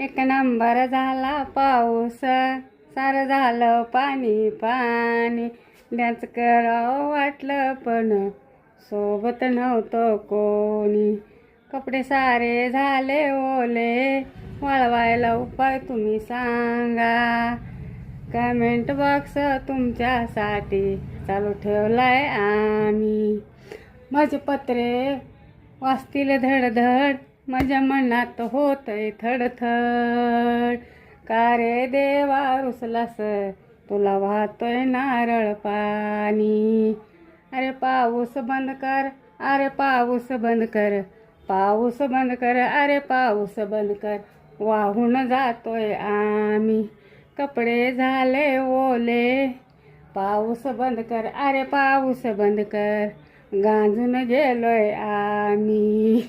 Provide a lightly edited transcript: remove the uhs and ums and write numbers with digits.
एक नंबर झाला पाऊस, सारं झालं पाणी पाणी. डान्स करावं वाटलं पण सोबत नव्हतं कोणी. कपडे सारे झाले ओले, वाळवायला उपाय तुम्ही सांगा. कमेंट बॉक्स तुमच्यासाठी चालू ठेवलाय आम्ही. माझे पत्रे वाचतील धडधड, माझ्या मनात होतंय थडथड. का रे देवा रुसलास, तुला वाहतोय नारळ पाणी. अरे पाऊस बंद कर, अरे पाऊस बंद कर, पाऊस बंद कर, अरे पाऊस बंद कर. वाहून जातोय आम्ही, कपडे झाले ओले. पाऊस बंद कर, अरे पाऊस बंद कर, गांजून गेलोय आम्ही.